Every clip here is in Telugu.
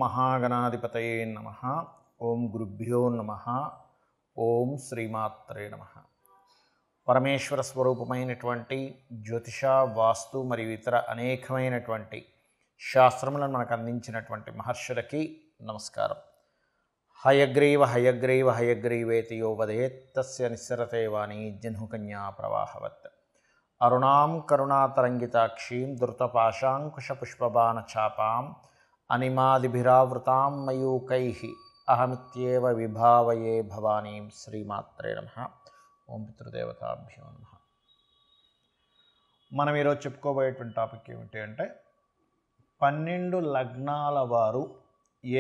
మహాగణాధిపతయే నమః. ఓం గురుభ్యో నమః. ఓం శ్రీమాత్రే నమః. పరమేశ్వర స్వరూపమైనటువంటి జ్యోతిష, వాస్తు మరియు ఇతర అనేకమైనటువంటి శాస్త్రములను మనకు అందించినటువంటి మహర్షులకి నమస్కారం. హయగ్రీవ హయగ్రీవ హయగ్రీవేతి యో వదేత్ తస్య నిస్సరతే వాణి జహ్నుకన్యా ప్రవాహవత్. అరుణాం కరుణాతరంగితాక్షీం ధృతపాశాంకుశపుష్పబాణచాపాం అనిమాదిభిరావృతాం మయూకైః అహమిత్యేవ విభావయే భవానీం. శ్రీమాత్రే నమః. ఓం పితృదేవతాభ్యో నమః. మనం ఈరోజు చెప్పుకోబోయేటువంటి టాపిక్ ఏమిటి అంటే 12 లగ్నాల వారు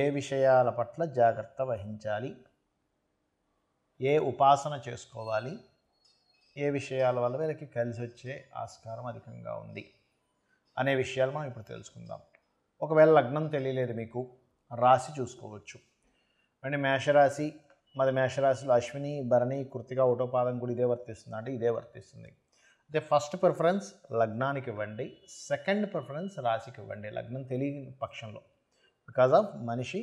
ఏ విషయాల పట్ల జాగ్రత్త వహించాలి, ఏ ఉపాసన చేసుకోవాలి, ఏ విషయాల వల్ల వీళ్ళకి కలిసి వచ్చే ఆస్కారం అధికంగా ఉంది అనే విషయాలు మనం ఇప్పుడు తెలుసుకుందాం. ఒకవేళ లగ్నం తెలియలేదు మీకు, రాశి చూసుకోవచ్చు. అంటే మేషరాశి, మాది మేషరాశిలో అశ్విని, భరణి, కృత్తిక, ఒకటో పాదం కూడా ఇదే వర్తిస్తుంది అంటే ఇదే వర్తిస్తుంది. అయితే ఫస్ట్ ప్రిఫరెన్స్ లగ్నానికి ఇవ్వండి, సెకండ్ ప్రిఫరెన్స్ రాశికి ఇవ్వండి లగ్నం తెలియని పక్షంలో. బికాజ్ ఆఫ్ మనిషి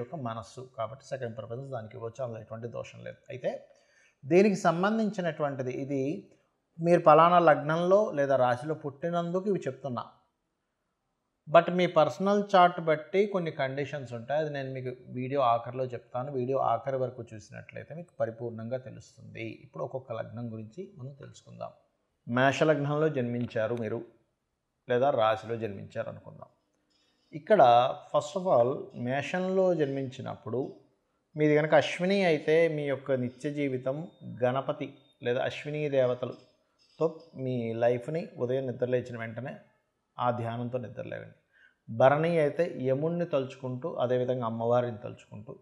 యొక్క మనస్సు కాబట్టి సెకండ్ ప్రిఫరెన్స్ దానికి ఇవ్వచ్చు, అందులో ఎటువంటి దోషం లేదు. అయితే దీనికి సంబంధించినటువంటిది ఇది మీరు పలానా లగ్నంలో లేదా రాశిలో పుట్టినందుకు ఇవి చెప్తున్నా. బట్ మీ పర్సనల్ చార్ట్ బట్టి కొన్ని కండిషన్స్ ఉంటాయి, అది నేను మీకు వీడియో ఆఖరిలో చెప్తాను. వీడియో ఆఖరి వరకు చూసినట్లయితే మీకు పరిపూర్ణంగా తెలుస్తుంది. ఇప్పుడు ఒక్కొక్క లగ్నం గురించి మనం తెలుసుకుందాం. మేష లగ్నంలో జన్మించారు మీరు లేదా రాశిలో జన్మించారు అనుకుందాం. ఇక్కడ ఫస్ట్ ఆఫ్ ఆల్ మేషంలో జన్మించినప్పుడు మీది కనుక అశ్విని అయితే మీ యొక్క నిత్య జీవితం గణపతి లేదా అశ్విని దేవతలతో మీ లైఫ్ని ఉదయం నిద్రలేచిన వెంటనే ఆ ధ్యానంతో నిద్రలేవండి. భరణి అయితే యముణ్ణి తలుచుకుంటూ, అదేవిధంగా అమ్మవారిని తలుచుకుంటూ,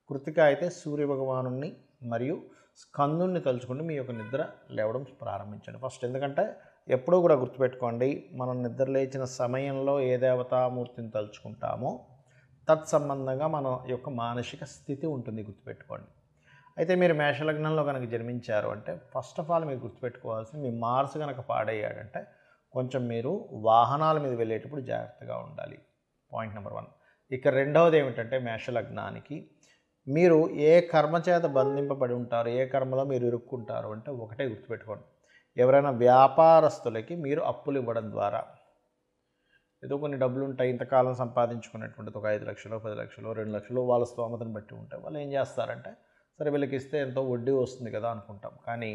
కృతిక అయితే సూర్యభగవాను మరియు స్కందుని తలుచుకుంటూ మీ యొక్క నిద్ర లేవడం ప్రారంభించండి ఫస్ట్. ఎందుకంటే ఎప్పుడూ కూడా గుర్తుపెట్టుకోండి, మనం నిద్ర లేచిన సమయంలో ఏ దేవతామూర్తిని తలుచుకుంటామో తత్సంబంధంగా మన యొక్క మానసిక స్థితి ఉంటుంది, గుర్తుపెట్టుకోండి. అయితే మీరు మేషలగ్నంలో కనుక జన్మించారు అంటే ఫస్ట్ ఆఫ్ ఆల్ మీరు గుర్తుపెట్టుకోవాల్సింది, మీ మార్స్ కనుక పాడయ్యాడంటే కొంచెం మీరు వాహనాల మీద వెళ్ళేటప్పుడు జాగ్రత్తగా ఉండాలి. Point number 1. ఇక రెండవది ఏమిటంటే మేషలగ్నానికి మీరు ఏ కర్మ చేత బంధింపబడి ఉంటారు, ఏ కర్మలో మీరు ఇరుక్కుంటారు అంటే ఒకటే గుర్తుపెట్టుకోండి, ఎవరైనా వ్యాపారస్తులకి మీరు అప్పులు ఇవ్వడం ద్వారా, ఏదో కొన్ని డబ్బులు ఉంటాయి ఇంతకాలం సంపాదించుకున్నటువంటిది, ఒక 5 లక్షలు, 10 లక్షలు, 2 లక్షలు వాళ్ళ స్తోమతను బట్టి ఉంటాయి. వాళ్ళు ఏం చేస్తారంటే సరే వీళ్ళకి ఇస్తే ఎంతో వడ్డీ వస్తుంది కదా అనుకుంటాం. కానీ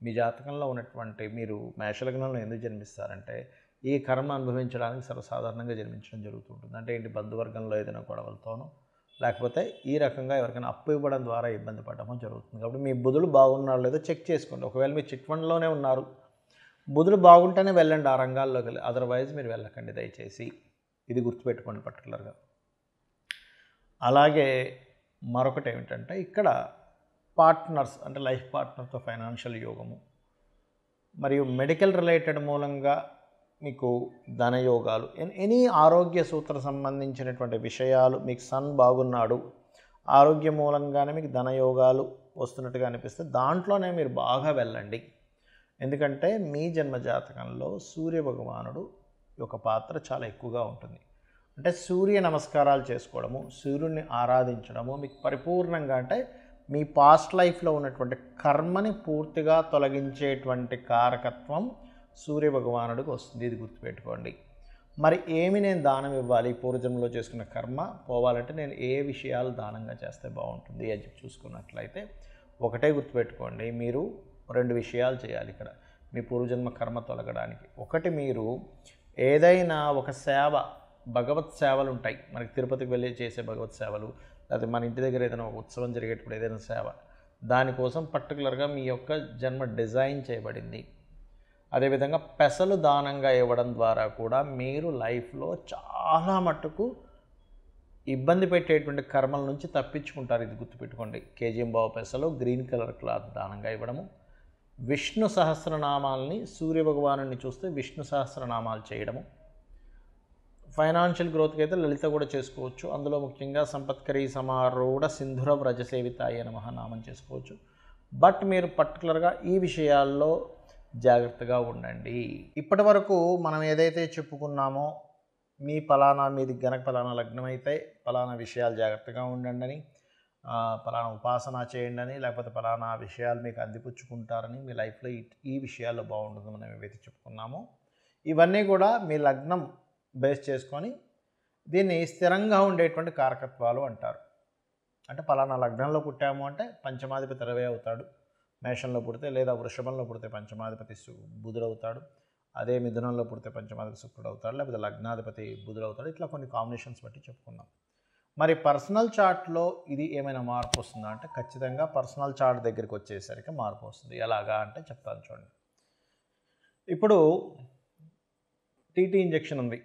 మీ జాతకంలో ఉన్నటువంటి మీరు మేషలగ్నంలో ఎందుకు జన్మిస్తారంటే ఈ కర్మ అనుభవించడానికి సర్వసాధారణంగా జన్మించడం జరుగుతుంటుంది. అంటే ఏంటి, బంధువర్గంలో ఏదైనా గొడవలతోనో లేకపోతే ఈ రకంగా ఎవరికైనా అప్పు ఇవ్వడం ద్వారా ఇబ్బంది పడటమో జరుగుతుంది. కాబట్టి మీ బుధుడు బాగున్నారో లేదో చెక్ చేసుకోండి. ఒకవేళ మీరు చిట్ ఫండ్లోనే ఉన్నారు, బుధుడు బాగుంటేనే వెళ్ళండి ఆ రంగాల్లోకి వెళ్ళి, అదర్వైజ్ మీరు వెళ్ళకండి దయచేసి. ఇది గుర్తుపెట్టుకోండి పర్టికులర్గా. అలాగే మరొకటి ఏమిటంటే ఇక్కడ పార్ట్నర్స్ అంటే లైఫ్ పార్ట్నర్తో ఫైనాన్షియల్ యోగము మరియు మెడికల్ రిలేటెడ్ మూలంగా మీకు ధనయోగాలు, ఎనీ ఆరోగ్య సూత్ర సంబంధించినటువంటి విషయాలు, మీకు సన్ బాగున్నాడు, ఆరోగ్య మూలంగానే మీకు ధనయోగాలు వస్తున్నట్టుగా అనిపిస్తే దాంట్లోనే మీరు బాగా వెళ్ళండి. ఎందుకంటే మీ జన్మజాతకంలో సూర్య భగవానుడు యొక్క పాత్ర చాలా ఎక్కువగా ఉంటుంది. అంటే సూర్య నమస్కారాలు చేసుకోవడము, సూర్యుడిని ఆరాధించడము మీకు పరిపూర్ణంగా అంటే మీ పాస్ట్ లైఫ్లో ఉన్నటువంటి కర్మని పూర్తిగా తొలగించేటువంటి కారకత్వం సూర్య భగవానుడికి వస్తుంది. ఇది గుర్తుపెట్టుకోండి. మరి ఏమి నేను దానం ఇవ్వాలి, పూర్వజన్మలో చేసుకున్న కర్మ పోవాలంటే నేను ఏ విషయాలు దానంగా చేస్తే బాగుంటుంది అని చెప్పి చూసుకున్నట్లయితే ఒకటే గుర్తుపెట్టుకోండి, మీరు 2 విషయాలు చేయాలి ఇక్కడ మీ పూర్వజన్మ కర్మ తొలగడానికి. ఒకటి, మీరు ఏదైనా ఒక సేవ, భగవత్ సేవలు ఉంటాయి మనకి, తిరుపతికి వెళ్ళి చేసే భగవత్ సేవలు, లేకపోతే మన ఇంటి దగ్గర ఏదైనా ఒక ఉత్సవం జరిగేటప్పుడు ఏదైనా సేవ, దానికోసం పర్టికులర్గా మీ యొక్క జన్మ డిజైన్ చేయబడింది. అదేవిధంగా పెసలు దానంగా ఇవ్వడం ద్వారా కూడా మీరు లైఫ్లో చాలా మట్టుకు ఇబ్బంది పెట్టేటువంటి కర్మల నుంచి తప్పించుకుంటారు. ఇది గుర్తుపెట్టుకోండి. కేజీఎంబావు పెసలు, గ్రీన్ కలర్ క్లాత్ దానంగా ఇవ్వడము, విష్ణు సహస్రనామాలని, సూర్య భగవాను చూస్తే విష్ణు సహస్రనామాలు చేయడము, ఫైనాన్షియల్ గ్రోత్కి అయితే లలిత కూడా చేసుకోవచ్చు. అందులో ముఖ్యంగా సంపత్కరీ సమారూఢ సింధుర వ్రజసేవితాయ నమః నామం చేసుకోవచ్చు. బట్ మీరు పర్టికులర్గా ఈ విషయాల్లో జాగ్రత్తగా ఉండండి. ఇప్పటి వరకు మనం ఏదైతే చెప్పుకున్నామో మీది గనక పలానా లగ్నం అయితే పలానా విషయాలు జాగ్రత్తగా ఉండండి అని, పలానా ఉపాసన చేయండి అని, లేకపోతే పలానా విషయాలు మీకు అందిపుచ్చుకుంటారని, మీ లైఫ్లో ఈ విషయాల్లో బాగుంటుంది మనం ఏవైతే చెప్పుకున్నామో ఇవన్నీ కూడా మీ లగ్నం బేస్ చేసుకొని దీన్ని స్థిరంగా ఉండేటువంటి కారకత్వాలు అంటారు. అంటే పలానా లగ్నంలో పుట్టాము అంటే పంచమాధిపతి రవి అవుతాడు మేషంలో పుడితే, లేదా వృషభంలో పుడితే పంచమాధిపతి బుధుడవుతాడు, అదే మిథునంలో పుడితే పంచమాధిపతి శుక్రుడు అవుతాడు, లేకపోతే లగ్నాధిపతి బుధుడవుతాడు. ఇట్లా కొన్ని కాంబినేషన్స్ బట్టి చెప్పుకున్నాం. మరి పర్సనల్ చార్ట్లో ఇది ఏమైనా మార్పు వస్తుందా అంటే ఖచ్చితంగా పర్సనల్ చార్ట్ దగ్గరికి వచ్చేసరికి మార్పు వస్తుంది. ఎలాగా అంటే చెప్తాను చూడండి. ఇప్పుడు టీటీ ఇంజెక్షన్ ఉంది.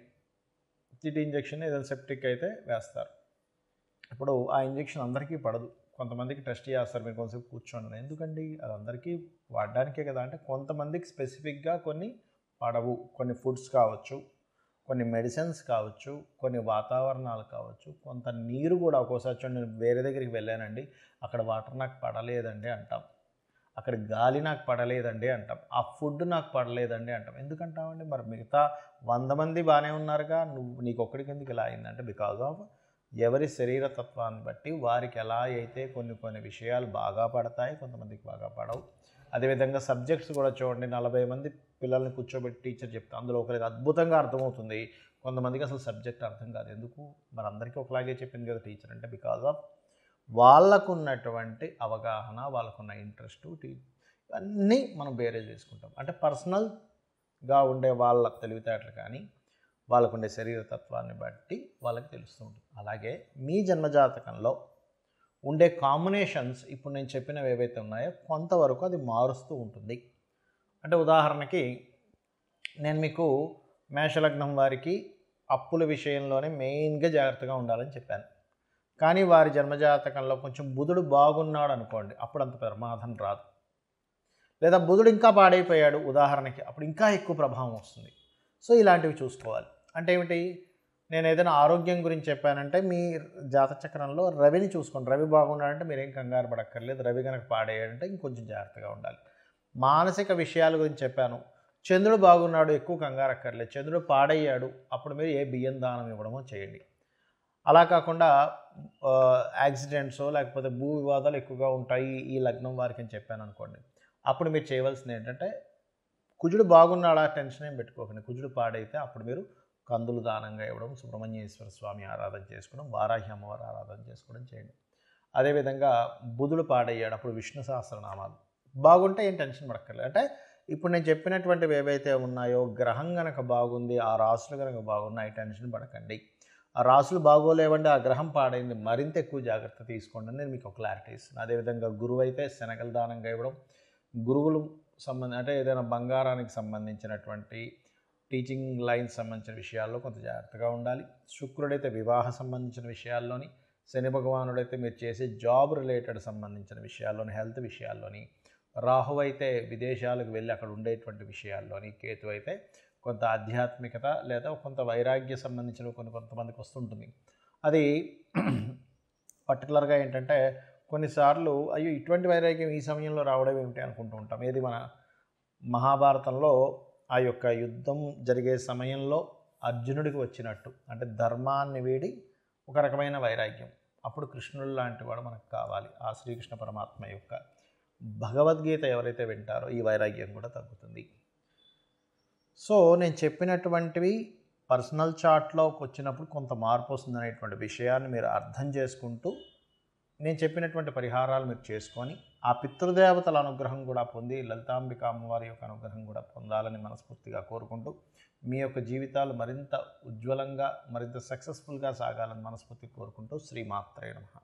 టీటీ ఇంజెక్షన్ ఏదైనా సెప్టిక్ అయితే వేస్తారు. ఇప్పుడు ఆ ఇంజెక్షన్ అందరికీ పడదు. కొంతమందికి టెస్ట్ చేస్తారు, మీరు కొంతసేపు కూర్చోండి. ఎందుకండి అది అందరికీ వాడడానికే కదా అంటే కొంతమందికి స్పెసిఫిక్గా కొన్ని పడవు. కొన్ని ఫుడ్స్ కావచ్చు, కొన్ని మెడిసిన్స్ కావచ్చు, కొన్ని వాతావరణాలు కావచ్చు, కొంత నీరు కూడా. ఒక్కోసారి చూడండి, నేను వేరే దగ్గరికి వెళ్ళానండి, అక్కడ వాటర్ నాకు పడలేదండి అంటాం, అక్కడ గాలి నాకు పడలేదండి అంటాం, ఆ ఫుడ్ నాకు పడలేదండి అంటాం. ఎందుకంటామండి? మరి మిగతా 100 మంది బాగానే ఉన్నారుగా, నీకు ఒక్కడికి ఎందుకు ఇలా అయిందంటే బికాజ్ ఆఫ్ ఎవరి శరీరతత్వాన్ని బట్టి వారికి ఎలా అయితే కొన్ని విషయాలు బాగా పడతాయి, కొంతమందికి బాగా పడవు. అదేవిధంగా సబ్జెక్ట్స్ కూడా చూడండి, 40 మంది పిల్లల్ని కూర్చోబెట్టి టీచర్ చెప్తే అందులో ఒకరికి అద్భుతంగా అర్థమవుతుంది, కొంతమందికి అసలు సబ్జెక్ట్ అర్థం కాదు. ఎందుకు? మరి అందరికీ ఒకలాగే చెప్పింది కదా టీచర్ అంటే బికాజ్ ఆఫ్ వాళ్ళకున్నటువంటి అవగాహన, వాళ్ళకున్న ఇంట్రెస్టు, ఇవన్నీ మనం బేరే చేసుకుంటాం. అంటే పర్సనల్గా ఉండే వాళ్ళ తెలివితేటలు కానీ వాళ్ళకుండే శరీరతత్వాన్ని బట్టి వాళ్ళకి తెలుస్తూ ఉంటుంది. అలాగే మీ జన్మజాతకంలో ఉండే కాంబినేషన్స్ ఇప్పుడు నేను చెప్పినవి ఏవైతే ఉన్నాయో కొంతవరకు అది మారుస్తూ ఉంటుంది. అంటే ఉదాహరణకి నేను మీకు మేషలగ్నం వారికి అప్పుల విషయంలోనే మెయిన్గా జాగ్రత్తగా ఉండాలని చెప్పాను. కానీ వారి జన్మజాతకంలో కొంచెం బుధుడు బాగున్నాడు అనుకోండి, అప్పుడు అంత ప్రమాదం రాదు. లేదా బుధుడు ఇంకా పాడైపోయాడు ఉదాహరణకి, అప్పుడు ఇంకా ఎక్కువ ప్రభావం వస్తుంది. సో ఇలాంటివి చూసుకోవాలి. అంటే ఏమిటి? నేను ఏదైనా ఆరోగ్యం గురించి చెప్పానంటే మీ జాతచక్రంలో రవిని చూసుకోండి. రవి బాగున్నాడంటే మీరేం కంగారు పడక్కర్లేదు. రవి కనుక పాడేయాడంటే ఇంకొంచెం జాగ్రత్తగా ఉండాలి. మానసిక విషయాల గురించి చెప్పాను, చంద్రుడు బాగున్నాడు, ఎక్కువ కంగారు అక్కర్లేదు. చంద్రుడు పాడయ్యాడు, అప్పుడు మీరు ఏ బియ్యం దానం ఇవ్వడమో చేయండి. అలా కాకుండా యాక్సిడెంట్సో లేకపోతే భూ వివాదాలు ఎక్కువగా ఉంటాయి ఈ లగ్నం వారికి అని చెప్పాను అనుకోండి, అప్పుడు మీరు చేయవలసింది ఏంటంటే కుజుడు బాగున్నాడా టెన్షన్ ఏం పెట్టుకోకండి. కుజుడు పాడైతే అప్పుడు మీరు కందులు దానంగా ఇవ్వడం, సుబ్రహ్మణ్యేశ్వర స్వామి ఆరాధన చేసుకోవడం, వారాహి అమ్మవారి ఆరాధన చేసుకోవడం చేయండి. అదేవిధంగా బుధుడు పాడయ్యాడు, అప్పుడు విష్ణు సహస్రనామాలు బాగుంటే ఏం టెన్షన్ పడక్కర్లేదు. అంటే ఇప్పుడు నేను చెప్పినటువంటివి ఏవైతే ఉన్నాయో గ్రహం కనుక బాగుంది, ఆ రాసులు కనుక బాగున్నాయి, టెన్షన్ పడకండి. ఆ రాసులు బాగోలేవండి, ఆ గ్రహం పాడైంది, మరింత ఎక్కువ జాగ్రత్త తీసుకోండి అని నేను మీకు ఒక క్లారిటీ ఇస్తున్నాను. అదేవిధంగా గురువు అయితే శనగల దానంగా ఇవ్వడం, గురువులు అంటే ఏదైనా బంగారానికి సంబంధించినటువంటి టీచింగ్ లైన్స్ సంబంధించిన విషయాల్లో కొంత జాగ్రత్తగా ఉండాలి. శుక్రుడైతే వివాహ సంబంధించిన విషయాల్లోని, శని భగవానుడైతే మీరు చేసే జాబ్ రిలేటెడ్ సంబంధించిన విషయాల్లోని, హెల్త్ విషయాల్లోని, రాహు అయితే విదేశాలకు వెళ్ళి అక్కడ ఉండేటువంటి విషయాల్లోని, కేతు అయితే కొంత ఆధ్యాత్మికత లేదా కొంత వైరాగ్య సంబంధించిన కొంతమందికి వస్తుంటుంది. అది పర్టికులర్గా ఏంటంటే కొన్నిసార్లు అయ్యో ఇటువంటి వైరాగ్యం ఈ సమయంలో రావడం ఏమిటి అనుకుంటూ ఉంటాం. ఏది మన మహాభారతంలో ఆ యొక్క యుద్ధం జరిగే సమయంలో అర్జునుడికి వచ్చినట్టు, అంటే ధర్మాన్ని వీడి ఒక రకమైన వైరాగ్యం. అప్పుడు కృష్ణుడు లాంటి వాడు మనకు కావాలి. ఆ శ్రీకృష్ణ పరమాత్మ యొక్క భగవద్గీత ఎవరైతే వింటారో ఈ వైరాగ్యం కూడా తగ్గుతుంది. సో నేను చెప్పినటువంటివి పర్సనల్ చార్ట్లోకి వచ్చినప్పుడు కొంత మార్పు వస్తుంది అనేటువంటి విషయాన్ని మీరు అర్థం చేసుకుంటూ నేను చెప్పినటువంటి పరిహారాలు మీరు చేసుకొని ఆ పితృదేవతల అనుగ్రహం కూడా పొంది లలితాంబిక అమ్మవారి యొక్క అనుగ్రహం కూడా పొందాలని మనస్ఫూర్తిగా కోరుకుంటూ మీ యొక్క జీవితాలు మరింత ఉజ్వలంగా మరింత సక్సెస్ఫుల్గా సాగాలని మనస్ఫూర్తిగా కోరుకుంటూ శ్రీమాత్రే నమః.